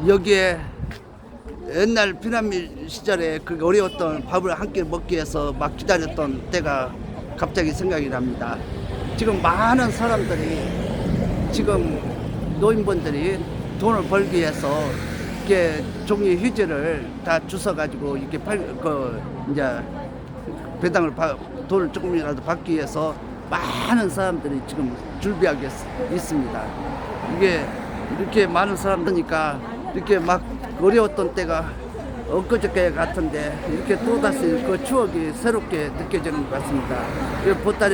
여기에 옛날 피난민 시절에 그 어려웠던 밥을 한 끼 먹기 위해서 막 기다렸던 때가 갑자기 생각이 납니다. 지금 많은 사람들이, 지금 노인분들이 돈을 벌기 위해서 이렇게 종이 휴지를 다 주워가지고 이렇게 이제 배당을 돈을 조금이라도 받기 위해서 많은 사람들이 지금 줄비하게 있습니다. 이게 이렇게 많은 사람들이니까 이렇게 막 어려웠던 때가 엊그저께 같은데 이렇게 또다시 그 추억이 새롭게 느껴지는 것 같습니다.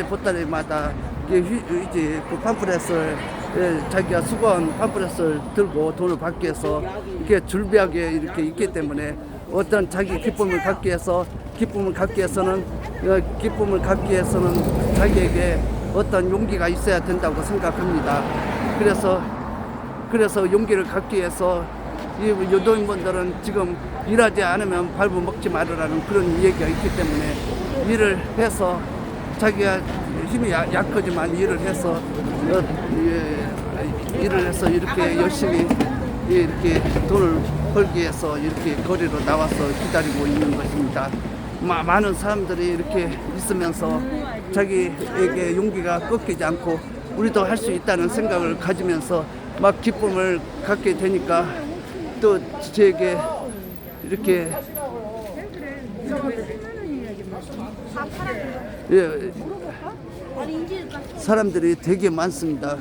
보따리마다 휴지 그 팜플렛을 자기가 수거한 팜플렛을 들고 돈을 받기 위해서 이렇게 줄비하게 이렇게 있기 때문에 어떤 자기 기쁨을 갖기 위해서는 자기에게 어떤 용기가 있어야 된다고 생각합니다. 그래서 용기를 갖기 위해서 이 노인분들은 지금 일하지 않으면 밥을 먹지 말으라는 그런 얘기가 있기 때문에 일을 해서 자기가 힘이 약하지만 일을 해서 이렇게 열심히 이렇게 돈을 벌기 위해서 이렇게 거리로 나와서 기다리고 있는 것입니다. 많은 사람들이 이렇게 있으면서 자기에게 용기가 꺾이지 않고 우리도 할 수 있다는 생각을 가지면서 막 기쁨을 갖게 되니까 또 저에게 이렇게 사람들이 되게 많습니다.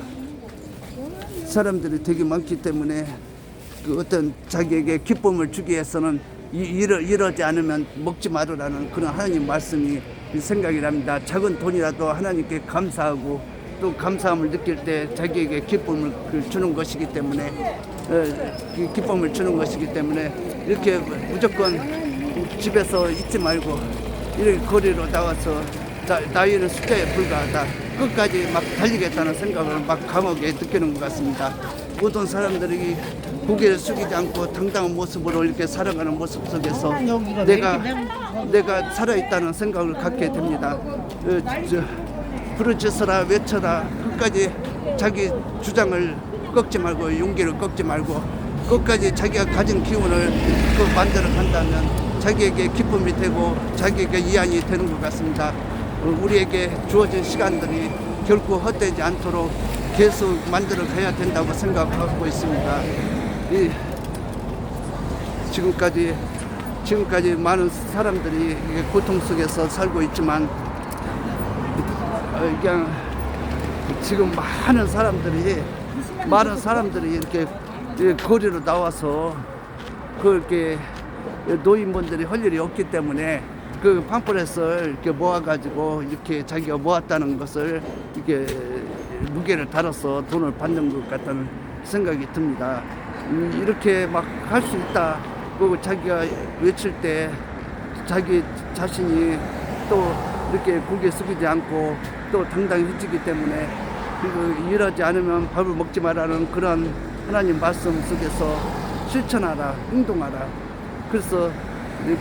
사람들이 되게 많기 때문에 그 어떤 자기에게 기쁨을 주기 위해서는 이러지 않으면 먹지 말으라는 그런 하나님 말씀이 생각이 납니다. 작은 돈이라도 하나님께 감사하고 또 감사함을 느낄 때 자기에게 기쁨을 주는 것이기 때문에 이렇게 무조건 집에서 있지 말고 이렇게 거리로 나와서 나이는 숫자에 불과하다, 끝까지 막 달리겠다는 생각을 막 강하게 느끼는 것 같습니다. 모든 사람들이 고개를 숙이지 않고 당당한 모습으로 이렇게 살아가는 모습 속에서 내가 살아있다는 생각을 갖게 됩니다. 부르짖어라, 외쳐라, 끝까지 자기 주장을 꺾지 말고 용기를 꺾지 말고 끝까지 자기가 가진 기운을 만들어 간다면 자기에게 기쁨이 되고 자기에게 위안이 되는 것 같습니다. 우리에게 주어진 시간들이 결코 헛되지 않도록 계속 만들어 가야 된다고 생각하고 있습니다. 지금까지 많은 사람들이 고통 속에서 살고 있지만 그냥 지금 많은 사람들이 이렇게 거리로 나와서 그렇게 노인분들이 할 일이 없기 때문에 그 팜플렛을 이렇게 모아가지고 이렇게 자기가 모았다는 것을 이렇게 무게를 달아서 돈을 받는 것 같다는 생각이 듭니다. 이렇게 막 할 수 있다. 그리고 자기가 외칠 때 자기 자신이 또 이렇게 고개 숙이지 않고 또 당당해지기 때문에 그리고 일하지 않으면 밥을 먹지 말라는 그런 하나님 말씀 속에서 실천하라, 행동하라. 그래서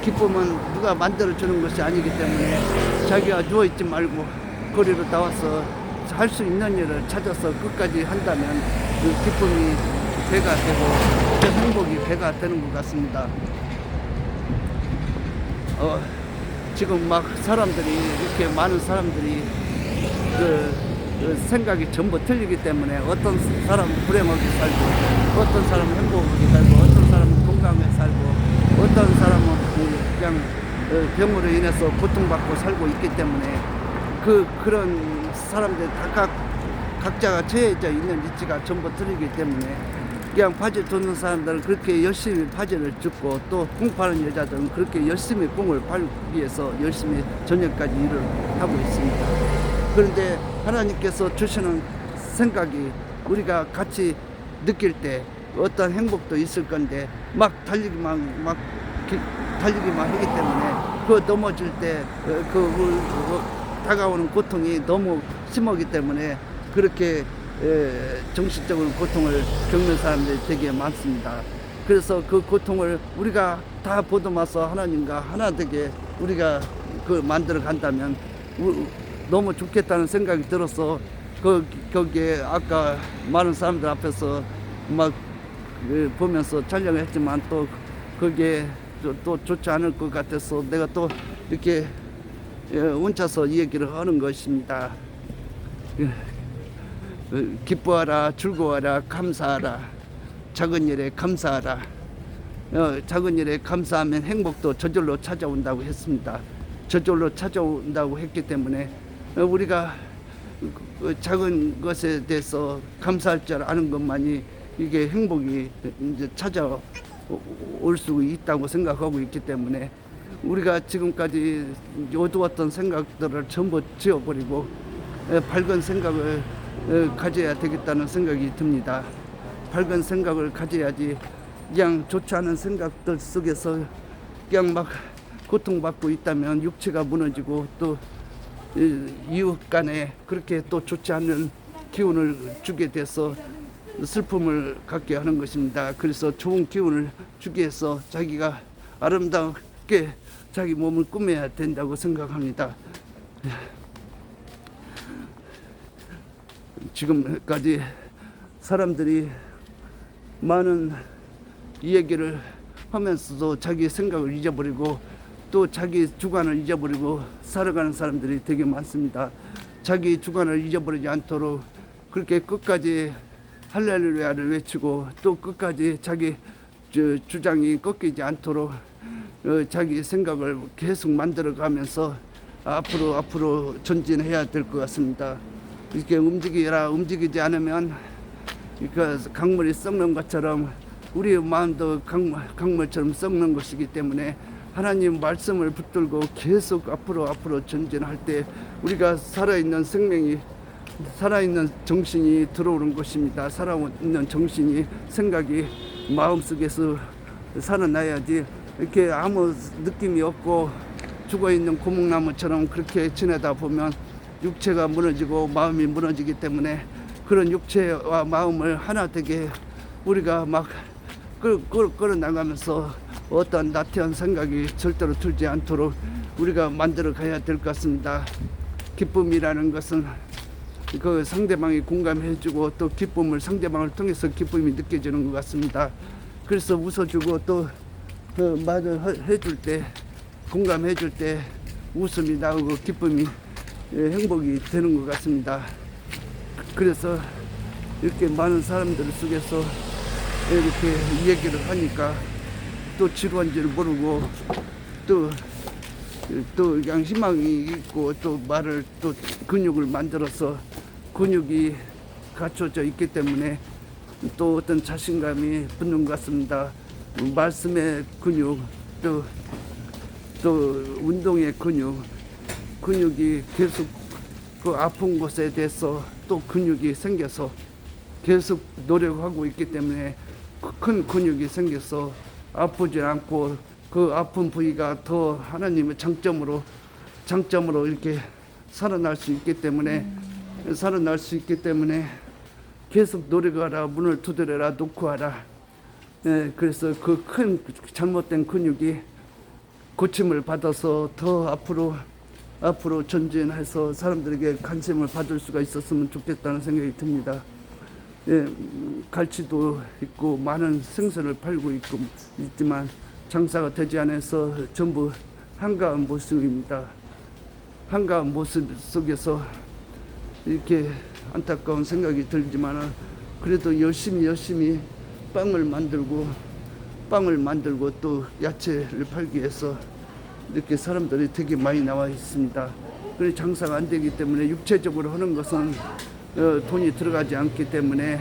기쁨은 누가 만들어주는 것이 아니기 때문에 자기가 누워있지 말고 거리로 나와서 할 수 있는 일을 찾아서 끝까지 한다면 그 기쁨이 배가 되고 그 행복이 배가 되는 것 같습니다. 지금 막 이렇게 많은 사람들이 그 생각이 전부 틀리기 때문에 어떤 사람은 불행하게 살고 어떤 사람은 행복하게 살고 어떤 사람은 건강하게 살고 어떤 사람은 그냥 병으로 인해서 고통받고 살고 있기 때문에 그런 사람들 각자가 처해져 있는 위치가 전부 틀리기 때문에 그냥 바지 돋는 사람들은 그렇게 열심히 바지를 줍고 또 꽁파는 여자들은 그렇게 열심히 꽁을 팔기 위해서 열심히 저녁까지 일을 하고 있습니다. 그런데 하나님께서 주시는 생각이 우리가 같이 느낄 때 어떤 행복도 있을 건데 막 달리기만 하기 때문에 그 넘어질 때 다가오는 고통이 너무 심하기 때문에 그렇게 정신적으로 고통을 겪는 사람들이 되게 많습니다. 그래서 그 고통을 우리가 다 보듬어서 하나님과 하나 되게 우리가 만들어 간다면 너무 좋겠다는 생각이 들어서 거기에 아까 많은 사람들 앞에서 막 보면서 촬영했지만 또 그게 또 좋지 않을 것 같아서 내가 또 이렇게 혼자서 이 얘기를 하는 것입니다. 기뻐하라, 즐거워하라, 감사하라. 작은 일에 감사하라. 작은 일에 감사하면 행복도 저절로 찾아온다고 했습니다. 저절로 찾아온다고 했기 때문에 우리가 작은 것에 대해서 감사할 줄 아는 것만이 이게 행복이 이제 찾아올 수 있다고 생각하고 있기 때문에 우리가 지금까지 어두웠던 생각들을 전부 지워버리고 밝은 생각을 가져야 되겠다는 생각이 듭니다. 밝은 생각을 가져야지 그냥 좋지 않은 생각들 속에서 그냥 막 고통받고 있다면 육체가 무너지고 또 이웃 간에 그렇게 또 좋지 않은 기운을 주게 돼서 슬픔을 갖게 하는 것입니다. 그래서 좋은 기운을 주기 위해서 자기가 아름답게 자기 몸을 꾸며야 된다고 생각합니다. 지금까지 사람들이 많은 이 얘기를 하면서도 자기 생각을 잊어버리고 또 자기 주관을 잊어버리고 살아가는 사람들이 되게 많습니다. 자기 주관을 잊어버리지 않도록 그렇게 끝까지 할렐루야를 외치고 또 끝까지 자기 주장이 꺾이지 않도록 자기 생각을 계속 만들어가면서 앞으로 전진해야 될 것 같습니다. 이렇게 움직이지 않으면 그러니까 강물이 썩는 것처럼 우리 마음도 강물처럼 썩는 것이기 때문에 하나님 말씀을 붙들고 계속 앞으로 전진할 때 우리가 살아있는 생명이 살아있는 정신이 들어오는 것입니다. 살아있는 정신이 생각이 마음속에서 살아나야지 이렇게 아무 느낌이 없고 죽어있는 고목나무처럼 그렇게 지내다 보면 육체가 무너지고 마음이 무너지기 때문에 그런 육체와 마음을 하나 되게 우리가 막 끌어나가면서 어떤 나태한 생각이 절대로 들지 않도록 우리가 만들어 가야 될 것 같습니다. 기쁨이라는 것은 그 상대방이 공감해주고 또 기쁨을 상대방을 통해서 기쁨이 느껴지는 것 같습니다. 그래서 웃어주고 또 말을 해줄 때 공감해줄 때 웃음이 나오고 기쁨이 행복이 되는 것 같습니다. 그래서 이렇게 많은 사람들 속에서 이렇게 이 얘기를 하니까 또 지루한 줄 모르고 또 그냥 희망이 있고 또 말을 또 근육을 만들어서 근육이 갖춰져 있기 때문에 또 어떤 자신감이 붙는 것 같습니다. 말씀의 근육 또 운동의 근육이 계속 그 아픈 곳에 대해서 또 근육이 생겨서 계속 노력하고 있기 때문에 큰 근육이 생겨서 아프지 않고 그 아픈 부위가 더 하나님의 장점으로 이렇게 살아날 수 있기 때문에 계속 노력하라, 문을 두드려라, 놓고 하라. 그래서 그 큰 잘못된 근육이 고침을 받아서 더 앞으로 전진해서 사람들에게 관심을 받을 수가 있었으면 좋겠다는 생각이 듭니다. 갈치도 있고 많은 생선을 팔고 있지만 장사가 되지 않아서 전부 한가한 모습입니다. 한가한 모습 속에서 이렇게 안타까운 생각이 들지만 그래도 열심히 빵을 만들고 또 야채를 팔기 위해서 이렇게 사람들이 되게 많이 나와 있습니다. 그래서 장사가 안 되기 때문에 육체적으로 하는 것은 돈이 들어가지 않기 때문에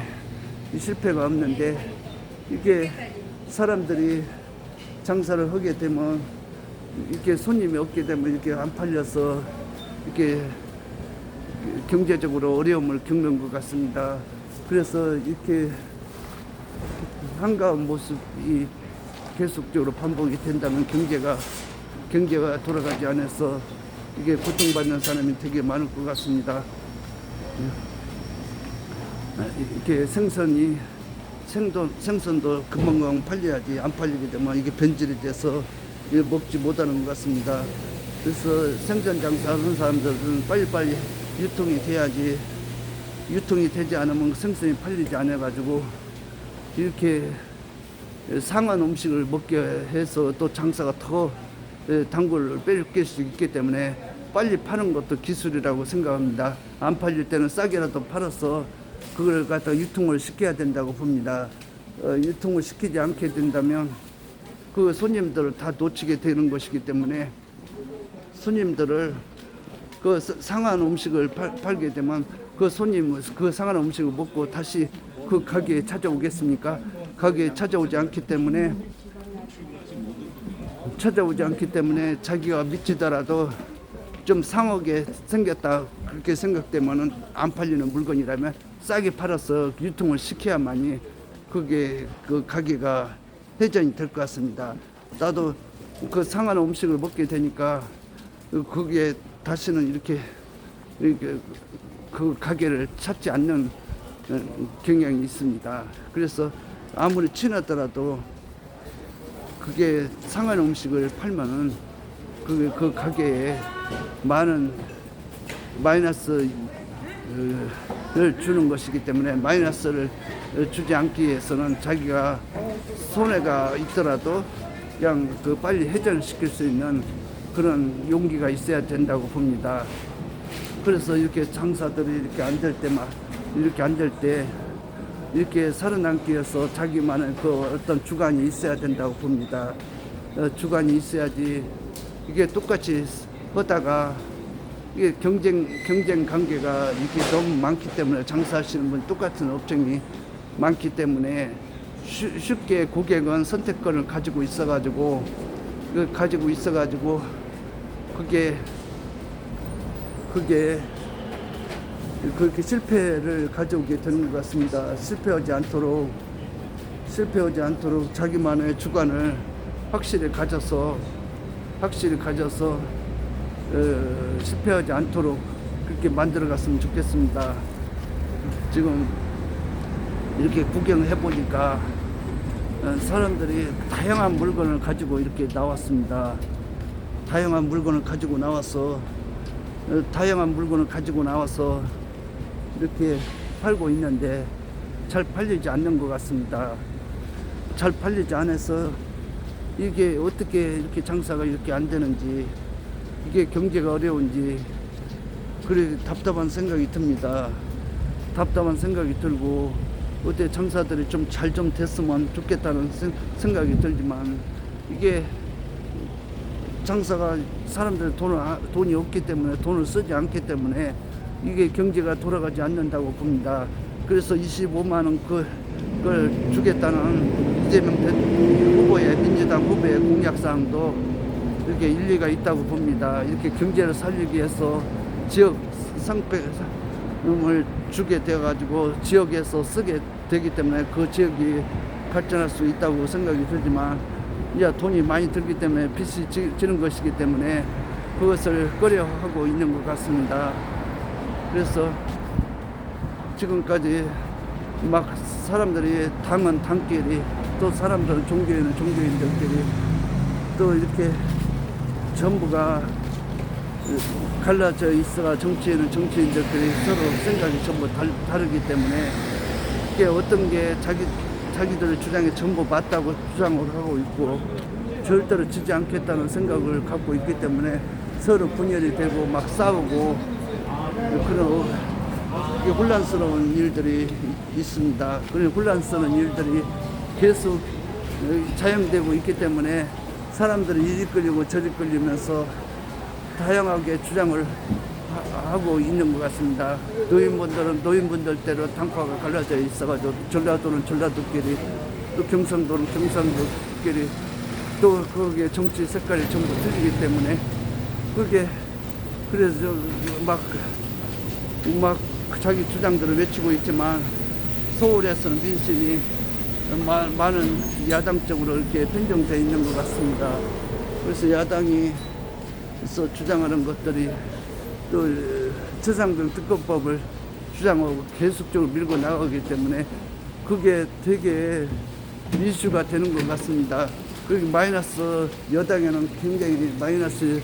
실패가 없는데 이게 사람들이 장사를 하게 되면 이렇게 손님이 없게 되면 이렇게 안 팔려서 이렇게 경제적으로 어려움을 겪는 것 같습니다. 그래서 이렇게 한가한 모습이 계속적으로 반복이 된다면 경제가 돌아가지 않아서 이게 고통받는 사람이 되게 많을 것 같습니다. 이렇게 생선도 금방금방 팔려야지 안 팔리게 되면 이게 변질이 돼서 먹지 못하는 것 같습니다. 그래서 생선 장사하는 사람들은 빨리빨리 유통이 돼야지 유통이 되지 않으면 생선이 팔리지 않아가지고 이렇게 상한 음식을 먹게 해서 또 장사가 더 단골을 뺏길 수 있기 때문에 빨리 파는 것도 기술이라고 생각합니다. 안 팔릴 때는 싸게라도 팔아서 그걸 갖다 유통을 시켜야 된다고 봅니다. 유통을 시키지 않게 된다면 그 손님들을 다 놓치게 되는 것이기 때문에 손님들을 그 상한 음식을 팔게 되면 그 손님은 그 상한 음식을 먹고 다시 그 가게에 찾아오겠습니까? 가게에 찾아오지 않기 때문에 자기가 미치더라도 좀 상하게 생겼다 그렇게 생각되면은 안 팔리는 물건이라면 싸게 팔아서 유통을 시켜야만이 그게 그 가게가 회전이 될 것 같습니다. 나도 그 상한 음식을 먹게 되니까 거기에 다시는 이렇게 그 가게를 찾지 않는 경향이 있습니다. 그래서 아무리 친하더라도 그게 상한 음식을 팔면은 그 가게에 많은 마이너스를 주는 것이기 때문에 마이너스를 주지 않기 위해서는 자기가 손해가 있더라도 그냥 그 빨리 회전시킬 수 있는 그런 용기가 있어야 된다고 봅니다. 그래서 이렇게 장사들이 이렇게 안 될 때 이렇게 살아남기 위해서 자기만의 그 어떤 주관이 있어야 된다고 봅니다. 주관이 있어야지 이게 똑같이 하다가 이게 경쟁 관계가 이렇게 너무 많기 때문에 장사하시는 분 똑같은 업종이 많기 때문에 쉽게 고객은 선택권을 가지고 있어가지고 그게 그렇게 실패를 가져오게 되는 것 같습니다. 실패하지 않도록 자기만의 주관을 확실히 가져서 실패하지 않도록 그렇게 만들어 갔으면 좋겠습니다. 지금 이렇게 구경해 보니까 사람들이 다양한 물건을 가지고 이렇게 나왔습니다. 다양한 물건을 가지고 나와서 이렇게 팔고 있는데 잘 팔리지 않는 것 같습니다. 잘 팔리지 않아서 이게 어떻게 이렇게 장사가 이렇게 안 되는지, 이게 경제가 어려운지 그래 답답한 생각이 듭니다. 답답한 생각이 들고 어때 장사들이 좀 잘 됐으면 좋겠다는 생각이 들지만 이게 장사가 사람들 돈이 없기 때문에 돈을 쓰지 않기 때문에 이게 경제가 돌아가지 않는다고 봅니다. 그래서 25만 원 그걸 주겠다는 이재명 후보의 민주당 후보의 공약사항도 이렇게 일리가 있다고 봅니다. 이렇게 경제를 살리기 위해서 지역 상품을 주게 되어가지고 지역에서 쓰게 되기 때문에 그 지역이 발전할 수 있다고 생각이 들지만 이제 돈이 많이 들기 때문에 빚이 지는 것이기 때문에 그것을 꺼려하고 있는 것 같습니다. 그래서 지금까지 막 사람들이 당은 당끼리 또 사람들은 종교인은 종교인들끼리 또 이렇게 전부가 갈라져 있어가 정치인은 정치인들끼리 서로 생각이 전부 다르기 때문에 이게 어떤 게 자기들의 주장이 전부 맞다고 주장을 하고 있고 절대로 지지 않겠다는 생각을 갖고 있기 때문에 서로 분열이 되고 막 싸우고 그런 혼란스러운 일들이 있습니다. 그런 혼란스러운 일들이 계속 자영되고 있기 때문에 사람들이 이리 끌리고 저리 끌리면서 다양하게 주장을 하고 있는 것 같습니다. 노인분들은 노인분들대로 당파가 갈라져 있어가지고 전라도는 전라도끼리 또 경상도는 경상도끼리 또 거기에 정치 색깔이 전부 틀리기 때문에 그게 그래서 막 자기 주장들을 외치고 있지만 서울에서는 민심이 많은 야당 쪽으로 이렇게 편중되어 있는 것 같습니다. 그래서 야당이 주장하는 것들이 또 최상병 특검법을 주장하고 계속적으로 밀고 나가기 때문에 그게 되게 이슈가 되는 것 같습니다. 그리고 마이너스 여당에는 굉장히 마이너스를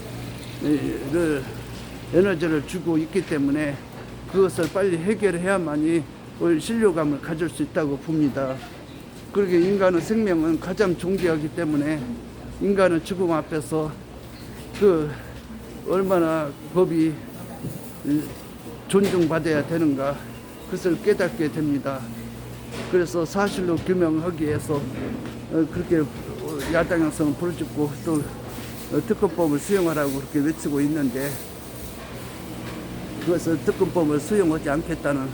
에너지를 주고 있기 때문에 그것을 빨리 해결해야만이 신뢰감을 가질 수 있다고 봅니다. 그렇게 인간의 생명은 가장 존귀하기 때문에 인간의 죽음 앞에서 그 얼마나 법이 존중받아야 되는가 그것을 깨닫게 됩니다. 그래서 사실로 규명하기 위해서 그렇게 야당에서는 부르짖고 또 특검법을 수용하라고 그렇게 외치고 있는데 그것을 특검법을 수용하지 않겠다는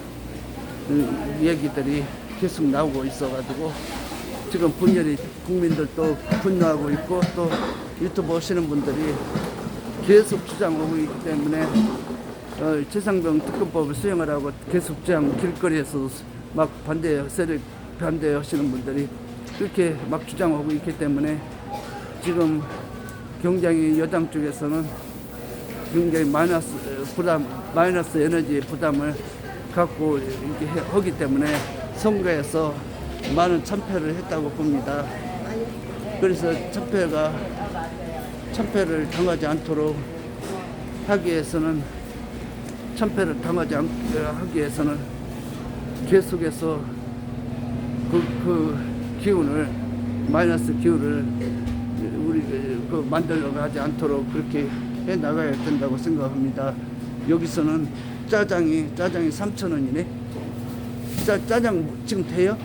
얘기들이 계속 나오고 있어가지고 지금 분열이 국민들도 분노하고 있고 또 유튜브 보시는 분들이 계속 주장하고 있기 때문에 최상병 특검법을 수용하라고 계속 주장 길거리에서 막 반대하시는 분들이 그렇게 막 주장하고 있기 때문에 지금 굉장히 여당 쪽에서는 굉장히 마이너스 에너지 부담을 갖고 이렇게 하기 때문에 선거에서 많은 참패를 했다고 봅니다. 그래서 참패를 당하지 않도록 하기 위해서는 하기 위해서는 계속해서 그 기운을 마이너스 기운을 우리 만들려고 하지 않도록 그렇게 해 나가야 된다고 생각합니다. 여기서는 짜장이 3,000원이네. 짜장 지금 돼요?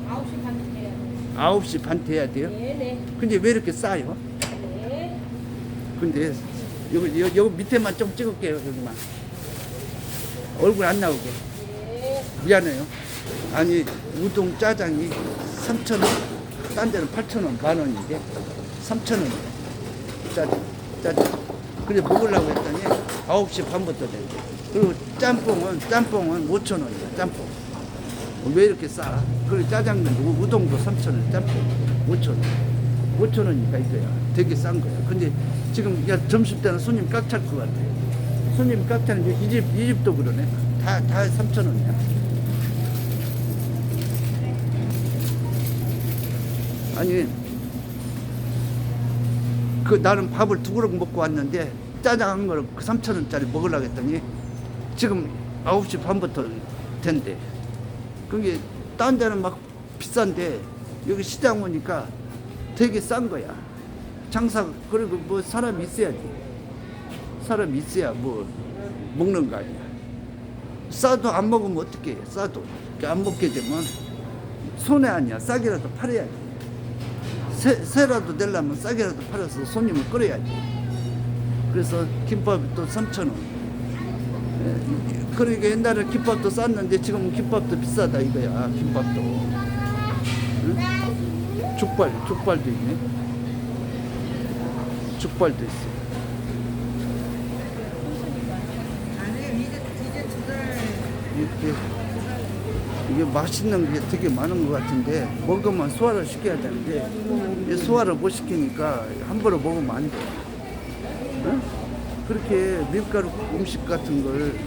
9시 반 돼요. 9시 반 돼야 돼요? 네네. 근데 왜 이렇게 싸요? 네. 근데 여기 밑에만 좀 찍을게요. 여기만 얼굴 안 나오게. 네. 미안해요. 아니 우동 짜장이 3,000원, 딴 데는 8,000원, 만원인데 3,000원 짜장. 그래 먹으려고 했더니 9시 반부터 돼. 그리고 짬뽕은 5,000원이야. 짬뽕. 왜 이렇게 싸? 그리고 짜장면 우동도 3,000원, 짬뽕 5,000원. 5,000원이니까 이거야. 되게 싼 거야. 근데 지금 점심 때는 손님 꽉 찰 것 같아. 손님 꽉 차는 이 집도 그러네. 다 3,000원이야. 아니 나는 밥을 2그릇 먹고 왔는데 짜장 한 그릇 3,000원짜리 먹으려고 했더니 지금 9시 반부터 된대. 그게 딴 데는 막 비싼데 여기 시장 오니까 되게 싼 거야. 장사. 그리고 뭐 사람이 있어야지. 사람이 있어야 뭐 먹는 거 아니야. 싸도 안 먹으면 어떡해. 싸도 안 먹게 되면 손해 아니야. 싸게라도 팔아야지. 새라도 내려면 싸게라도 팔아서 손님을 끌어야지. 그래서 김밥이 또 3,000원. 그러니까 옛날에 김밥도 쌌는데 지금은 김밥도 비싸다 이거야. 김밥도. 응? 족발도 있네. 족발도 있어. 이게 맛있는 게 되게 많은 것 같은데 먹으면 소화를 시켜야 되는데 소화를 못 시키니까 함부로 먹으면 안 돼. 응? 그렇게 밀가루 음식 같은 걸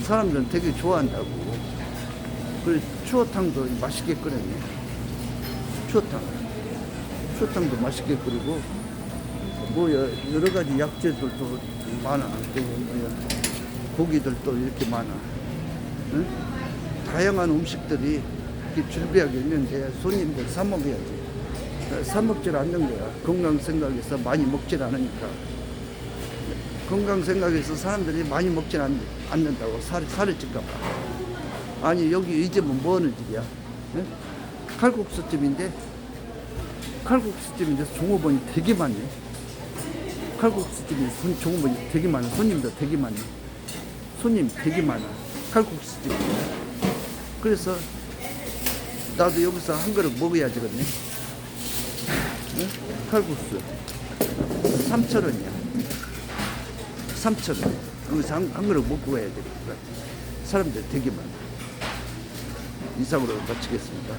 사람들은 되게 좋아한다고. 그래서 추어탕도 맛있게 끓였네. 추어탕도 맛있게 끓이고 뭐 여러 가지 약재들도 많아. 고기들도 이렇게 많아. 응? 다양한 음식들이 이렇게 준비하게 있는데 손님들 사 먹어야지. 사 먹질 않는 거야. 건강 생각해서 많이 먹질 않으니까. 건강 생각해서 사람들이 많이 먹질 않는다고. 살이 찔까 봐. 아니 여기 이 집은 뭐 하는 집이야? 네? 칼국수집인데 종업원이 되게 많네. 칼국수집에 종업원이 되게 많아. 손님도 되게 많네. 손님 되게 많아. 칼국수집. 그래서 나도 여기서 한 그릇 먹어야 되겠네. 응? 칼국수 3,000원이야. 3,000원. 여기서 한 그릇 먹고 가야 되겠다. 사람들 되게 많아. 이상으로 마치겠습니다.